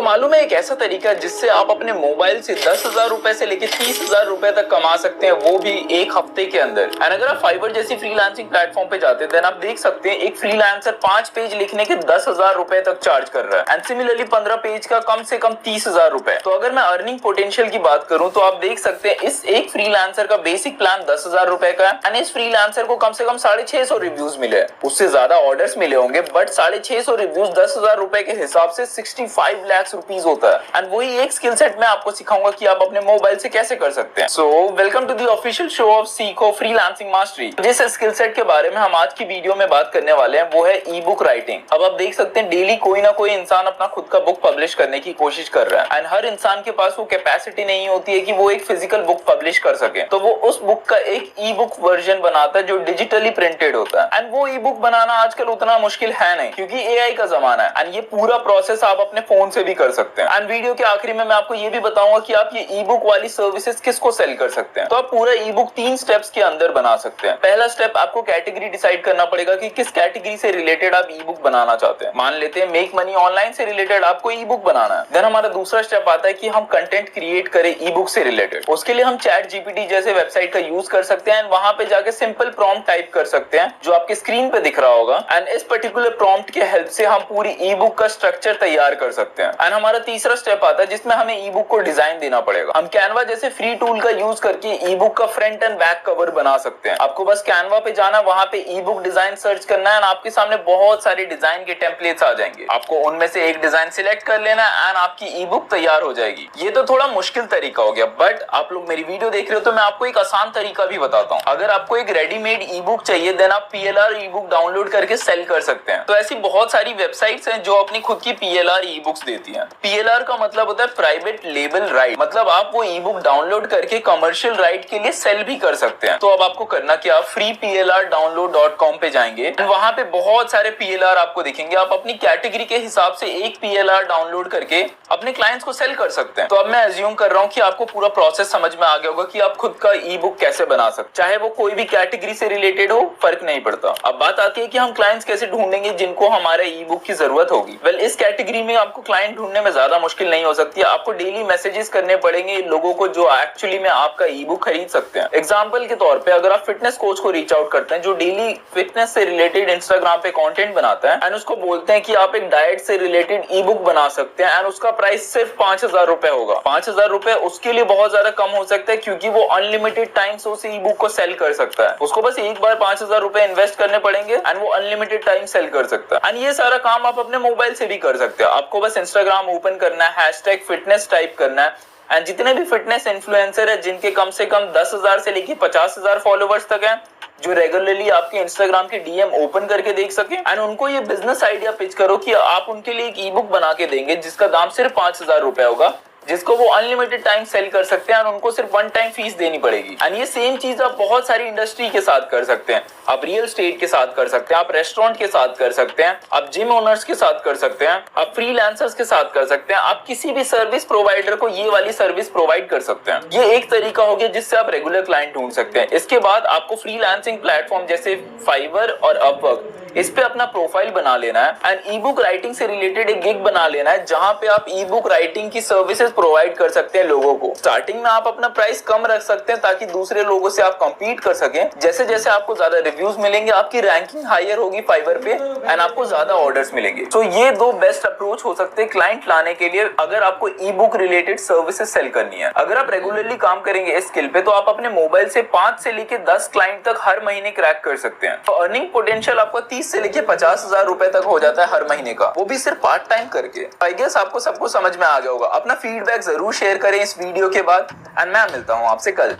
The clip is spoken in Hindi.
मालूम है एक ऐसा तरीका है जिससे आप अपने मोबाइल से 10,000 रुपए से लेकर 30,000 रुपए तक कमा सकते हैं, वो भी एक हफ्ते के अंदर। एंड अगर आप फाइवर जैसी फ्रीलांसिंग प्लेटफॉर्म पे जाते हैं आप देख सकते हैं एक फ्रीलांसर 5 पेज लिखने के 10,000 रुपए तक चार्ज कर रहा है एंड सिमिलरली 15 पेज का कम से कम 30,000 रुपए। तो अगर मैं अर्निंग पोटेंशियल की बात करूं तो आप देख सकते हैं इस एक फ्रीलांसर का बेसिक प्लान 10,000 रुपए का है एंड इस फ्रीलांसर को कम से कम 650 रिव्यूज मिले, उससे ज्यादा ऑर्डर्स मिले होंगे बट 650 रिव्यूज 10,000 रुपए के हिसाब से 65 लाख रुपीज होता है। एंड वही एक स्किल सेट मैं आपको सिखाऊंगा कि आप अपने मोबाइल से कैसे कर सकते हैं। So welcome to the official show of सीखो फ्रीलांसिंग मास्टरी। जिस स्किल सेट के बारे में हम आज की वीडियो में बात करने वाले हैं वो है ई बुक राइटिंग। अब आप देख सकते हैं डेली कोई ना कोई इंसान अपना खुद का बुक पब्लिश करने की कोशिश कर रहा है एंड हर इंसान के पास वो कैपेसिटी नहीं होती है कि वो एक फिजिकल बुक पब्लिश कर सके, तो वो उस बुक का एक ई बुक वर्जन बनाता है जो डिजिटली प्रिंटेड होता है। एंड वो ई बुक बनाना आजकल उतना मुश्किल है नहीं क्योंकि एआई का जमाना है एंड ये पूरा प्रोसेस आप अपने फोन से भी कर सकते हैं। एंड वीडियो के आखिरी में मैं आपको ये भी बताऊंगा कि आप ये ई बुक वाली सर्विसेज किसको सेल कर सकते हैं। तो आप पूरा ई बुक 3 स्टेप्स के अंदर बना सकते हैं। पहला स्टेप, आपको कैटेगरी डिसाइड करना पड़ेगा कि किस कैटेगरी से रिलेटेड आप ई बुक बनाना चाहते हैं। मान लेते हैं मेक मनी ऑनलाइन से रिलेटेड आपको ई बुक बनाना है। देन हमारा दूसरा स्टेप आता है कि हम कंटेंट क्रिएट करें ई बुक से रिलेटेड। उसके लिए हम चैट जीपीटी जैसे वेबसाइट का यूज कर सकते हैं एंड वहां पे जाके सिंपल प्रॉम्प्ट टाइप कर सकते हैं जो आपके स्क्रीन पे दिख रहा होगा एंड इस पर्टिकुलर प्रॉम्प्ट के हेल्प से हम पूरी ई बुक का स्ट्रक्चर तैयार कर सकते हैं। एंड हमारा तीसरा स्टेप आता है जिसमें हमें ई बुक को डिजाइन देना पड़ेगा। हम कैनवा जैसे फ्री टूल का यूज करके ई बुक का फ्रंट एंड बैक कवर बना सकते हैं। आपको बस कैनवा पे जाना, वहां पे ई बुक डिजाइन सर्च करना है एंड आपके सामने बहुत सारे डिजाइन के टेम्पलेट्स आ जाएंगे। आपको उनमें से एक डिजाइन सिलेक्ट कर लेना एंड आपकी ई बुक तैयार हो जाएगी। ये तो थोड़ा मुश्किल तरीका हो गया बट आप लोग मेरी वीडियो देख रहे हो तो मैं आपको एक आसान तरीका भी बताता हूँ। अगर आपको एक रेडीमेड ई बुक चाहिए देन आप पीएलआर ई बुक डाउनलोड करके सेल कर सकते हैं। तो ऐसी बहुत सारी वेबसाइट्स हैं जो अपनी खुद की पीएलआर ई बुक्स देती हैं। पीएलआर का मतलब होता है प्राइवेट लेबल राइट, मतलब आप वो ई बुक डाउनलोड करके कमर्शियल राइट के लिए सेल भी कर सकते हैं। तो अब आपको करना क्या, freeplrdownload.com पे जाएंगे, वहां पे बहुत सारे पीएलआर आपको दिखेंगे। आप अपनी कैटेगरी के हिसाब से एक पीएलआर डाउनलोड करके अपने क्लाइंट्स को सेल कर सकते हैं। तो अब मैं अज्यूम कर रहा हूँ कि आपको पूरा प्रोसेस समझ में आ गया होगा कि आप खुद का ई बुक कैसे बना सकते, चाहे वो कोई भी कैटेगरी से रिलेटेड हो, फर्क नहीं पड़ता। अब बात आती है कि हम क्लाइंट्स कैसे ढूंढेंगे जिनको हमारे ई बुक की जरूरत होगी। वेल, इस कैटेगरी में आपको क्लाइंट ढूंढने में ज्यादा मुश्किल नहीं हो सकती। आपको डेली मैसेजेस करने पड़ेंगे लोगों को जो एक्चुअली में आपका ई बुक खरीद सकते हैं। एग्जांपल के तौर पे अगर आप फिटनेस कोच को रीच आउट करते हैं जो डेली फिटनेस से रिलेटेड इंस्टाग्राम पे कंटेंट बनाता है एंड उसको बोलते हैं कि आप एक डाइट से रिलेटेड ई बुक बना सकते हैं एंड उसका प्राइस सिर्फ 5,000 रुपए होगा। 5,000 रुपए उसके लिए बहुत ज्यादा कम हो सकता है क्योंकि वो अनलिमिटेड टाइम से उस ई बुक को सेल कर सकता है। उसको बस एक बार 5,000 रुपए इन्वेस्ट करने पड़ेंगे एंड वो अनलिमिटेड टाइम सेल कर सकता है। एंड ये सारा काम आप अपने मोबाइल से भी कर सकते हैं। आपको बस इंस्टाग्राम ओपन करना है, #fitness टाइप करना है एंड जितने भी फिटनेस इन्फ्लुएंसर है जिनके कम से कम 10,000 से लेके 50,000 फॉलोवर्स तक हैं, जो रेगुलरली आपके इंस्टाग्राम के डीएम ओपन करके देख सके एंड उनको ये बिजनेस आइडिया पिच करो कि आप उनके लिए एक ई बुक बना के देंगे जिसका दाम सिर्फ 5,000 रुपए होगा, जिसको वो अनलिमिटेड टाइम सेल कर सकते हैं और उनको सिर्फ 1 टाइम फीस देनी पड़ेगी। एंड ये सेम चीज आप बहुत सारी इंडस्ट्री के साथ कर सकते हैं। आप रियल एस्टेट के साथ कर सकते हैं, आप रेस्टोरेंट के साथ कर सकते हैं, आप जिम ओनर्स के साथ कर सकते हैं, आप फ्रीलांसर्स के साथ कर सकते हैं, आप किसी भी सर्विस प्रोवाइडर को ये वाली सर्विस प्रोवाइड कर सकते हैं। ये एक तरीका हो गया जिससे आप रेगुलर क्लाइंट ढूंढ सकते हैं। इसके बाद आपको फ्रीलांसिंग प्लेटफॉर्म जैसे फाइवर और अपवर्क इस पे अपना प्रोफाइल बना लेना है एंड ई बुक राइटिंग से रिलेटेड एक गिग बना लेना है जहां पे आप ई बुक राइटिंग की सर्विसेज प्रोवाइड कर सकते हैं लोगों को। स्टार्टिंग में आप अपना प्राइस कम रख सकते हैं ताकि दूसरे लोगों से आप कम्पीट कर सकें। जैसे जैसे आपको ज्यादा रिव्यूज मिलेंगे आपकी रैंकिंग हायर होगी फाइवर पे एंड आपको ज्यादा ऑर्डर्स मिलेंगे। तो ये 2 बेस्ट अप्रोच हो सकते हैं क्लाइंट लाने के लिए अगर आपको ebook related services sell करनी है। अगर आप रेगुलरली काम करेंगे इस स्किल पे तो आप अपने मोबाइल से 5 से लेके 10 क्लाइंट तक हर महीने क्रैक कर सकते हैं। तो अर्निंग पोटेंशियल आपका 30 से लेके 50,000 रुपए तक हो जाता है हर महीने का, वो भी सिर्फ पार्ट टाइम करके। आई गेस आपको सब कुछ समझ में आ गया होगा। अपना फीडबैक जरूर शेयर करें इस वीडियो के बाद एंड मैं मिलता हूँ आपसे कल।